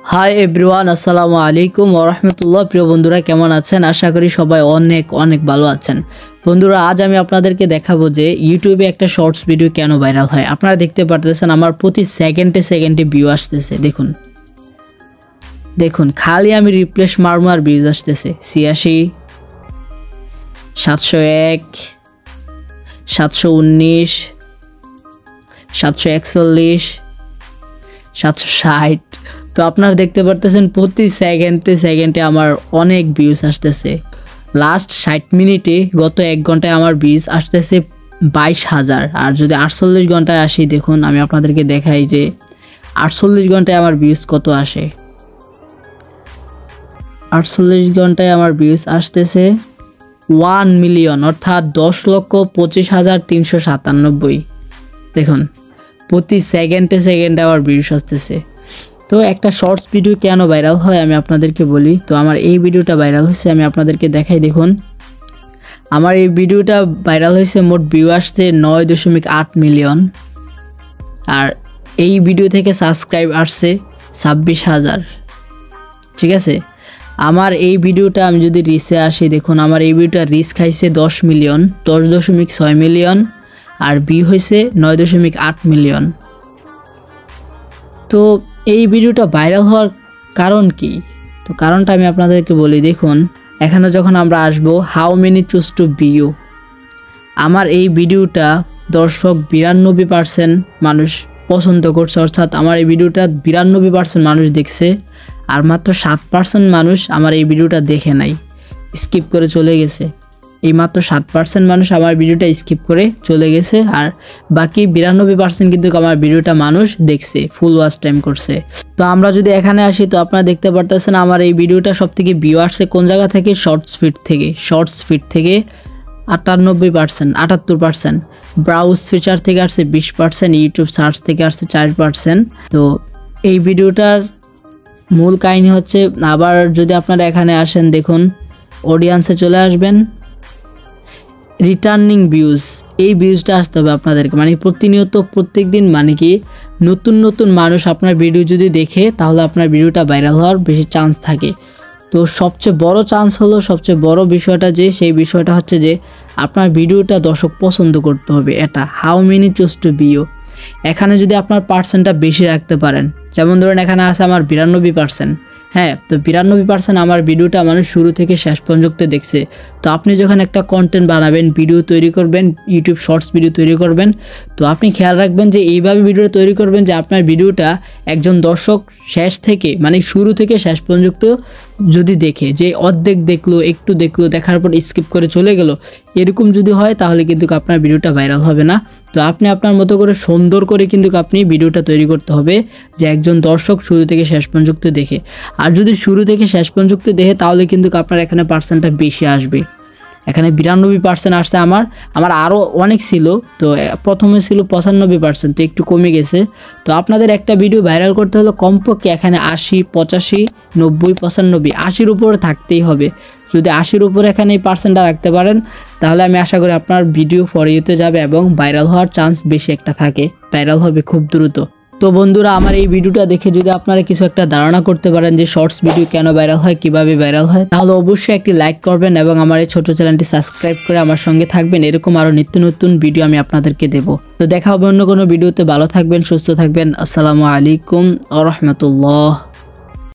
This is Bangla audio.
হাই এভরিওয়ান, আসসালামু আলাইকুম ওয়া রাহমাতুল্লাহ। প্রিয় বন্ধুরা, কেমন আছেন? আশা করি সবাই অনেক অনেক ভালো আছেন। বন্ধুরা, আজ আমি আপনাদেরকে দেখাবো যে ইউটিউবে একটা শর্টস ভিডিও কেন ভাইরাল হয়। আপনারা দেখতে পারতেছেন আমার প্রতি সেকেন্ডে সেকেন্ডে ভিউ আসতেছে। দেখুন দেখুন, খালি আমি রিপ্লেস মারবো আর ভিউজ আসতেছে 86, 701, 719, 741, 760। তো আপনারা দেখতে পারতেছেন প্রতি সেকেন্ডে সেকেন্ডে আমার অনেক ভিউজ আসতেছে। লাস্ট 60 মিনিটে গত 1 ঘন্টায় আমার ভিউজ আসতেছে 22,000। আর যদি 48 ঘন্টায় আসি, দেখুন আমি আপনাদেরকে দেখাই যে 48 ঘন্টায় আমার ভিউজ কত আসে। 48 ঘন্টায় আমার ভিউজ আসতেছে 1 মিলিয়ন, অর্থাৎ 10,25,397। দেখুন প্রতি সেকেন্ডে সেকেন্ডে আমার ভিউজ আসতেছে। তো একটা শর্টস ভিডিও কেন ভাইরাল হয় আমি আপনাদেরকে বলি। তো আমার এই ভিডিওটা ভাইরাল হয়েছে, আমি আপনাদেরকে দেখাই। দেখুন আমার এই ভিডিওটা ভাইরাল হয়েছে, মোট ভিউ আসছে 9.8 মিলিয়ন। আর এই ভিডিও থেকে সাবস্ক্রাইব আসছে 26,000। ঠিক আছে, আমার এই ভিডিওটা আমি যদি রিচে আসি, দেখুন আমার এই ভিডিওটা রিচ খাইছে 10 মিলিয়ন, 10.6 মিলিয়ন। আর ভিউ হয়েছে 9.8 মিলিয়ন। তো এই ভিডিওটা ভাইরাল হওয়ার কারণ কি? তো কারণটা আমি আপনাদেরকে বলি। দেখুন এখানে যখন আমরা আসবো how many choose to view, আমার এই ভিডিওটা দর্শক 92% মানুষ পছন্দ করছে, অর্থাৎ আমার এই ভিডিওটা 92% মানুষ দেখছে। আর মাত্র 7% মানুষ আমার এই ভিডিওটা দেখে নাই, স্কিপ করে চলে গেছে। এই মাত্র 7% মানুষ আমার ভিডিওটা স্কিপ করে চলে গেছে, আর বাকি 92% কিন্তু আমার ভিডিওটা মানুষ দেখছে, ফুল ওয়াচ টাইম করছে। তো আমরা যদি এখানে আসি, তো আপনারা দেখতে পারতেছেন আমার এই ভিডিওটা সব থেকে ভিউ আসছে কোন জায়গা থেকে? শর্টস ফিড থেকে। শর্টস ফিড থেকে 78%। ব্রাউজ ফিচার থেকে আসছে 20%, ইউটিউব সার্চ থেকে আসছে 4%। তো এই ভিডিওটার মূল কাহিনী হচ্ছে, আবার যদি আপনারা এখানে আসেন, দেখুন অডিয়েন্সে চলে আসবেন, রিটার্নিং ভিউজ, এই ভিউজটা আসতে হবে আপনাদেরকে। মানে প্রতিনিয়ত প্রত্যেক দিন, মানে কি নতুন নতুন মানুষ আপনার ভিডিও যদি দেখে, তাহলে আপনার ভিডিওটা ভাইরাল হওয়ার বেশি চান্স থাকে। তো সবচেয়ে বড় চান্স হলো, সবচেয়ে বড় বিষয়টা যে, সেই বিষয়টা হচ্ছে যে আপনার ভিডিওটা দর্শক পছন্দ করতে হবে। এটা how many choose to view. এখানে যদি আপনার পার্সেন্টটা বেশি রাখতে পারেন, যেমন ধরুন এখানে আছে আমার 92%। হ্যাঁ, তো 92% আমার ভিডিওটা মানুষ শুরু থেকে শেষ পর্যন্ত দেখছে। তো আপনি যখন একটা কন্টেন্ট বানাবেন, ভিডিও তৈরি করবেন, ইউটিউব শর্টস ভিডিও তৈরি করবেন, তো আপনি খেয়াল রাখবেন যে এইভাবে ভিডিওটা তৈরি করবেন যে আপনার ভিডিওটা একজন দর্শক শেষ থেকে, মানে শুরু থেকে শেষ পর্যন্ত যদি দেখে, যে অর্ধেক দেখলো, একটু দেখলো, দেখার পর স্কিপ করে চলে গেল, এরকম যদি হয়, তাহলে কিন্তু আপনার ভিডিওটা ভাইরাল হবে না। তো আপনি আপনার মতো করে সুন্দর করে কিন্তু আপনি ভিডিওটা তৈরি করতে হবে, যে একজন দর্শক শুরু থেকে শেষ পর্যন্ত দেখে। আর যদি শুরু থেকে শেষ পর্যন্ত দেখে, তাহলে কিন্তু আপনার এখানে পার্সেন্টটা বেশি আসবে। এখানে 92% আসছে। আমার আরও অনেক ছিল। তো প্রথমে ছিল 95%, তো একটু কমে গেছে। তো আপনাদের একটা ভিডিও ভাইরাল করতে হলে কমপক্ষে এখানে 80, 85, 90, 95, 80-র উপরে থাকতেই হবে। যদি 80-র উপরে এখানে এই পার্সেন্টটা রাখতে পারেন, তাহলে আমি আশা করি আপনার ভিডিও ফর ইউতে যাবে এবং ভাইরাল হওয়ার চান্স বেশি একটা থাকে, ভাইরাল হবে খুব দ্রুত। তো বন্ধুরা, আমার এই ভিডিওটা দেখে যদি আপনারা কিছু একটা ধারণা করতে পারেন যে শর্টস ভিডিও কেন ভাইরাল হয়, কিভাবে ভাইরাল হয়, তাহলে অবশ্যই একটি লাইক করবেন এবং আমার এই ছোট চ্যানেলটি সাবস্ক্রাইব করে আমার সঙ্গে থাকবেন। এরকম আরো নিত্য নতুন ভিডিও আমি আপনাদেরকে দেব। তো দেখা হবে অন্য কোনো ভিডিওতে। ভালো থাকবেন, সুস্থ থাকবেন। আসসালামু আলাইকুম ওয়া রাহমাতুল্লাহ।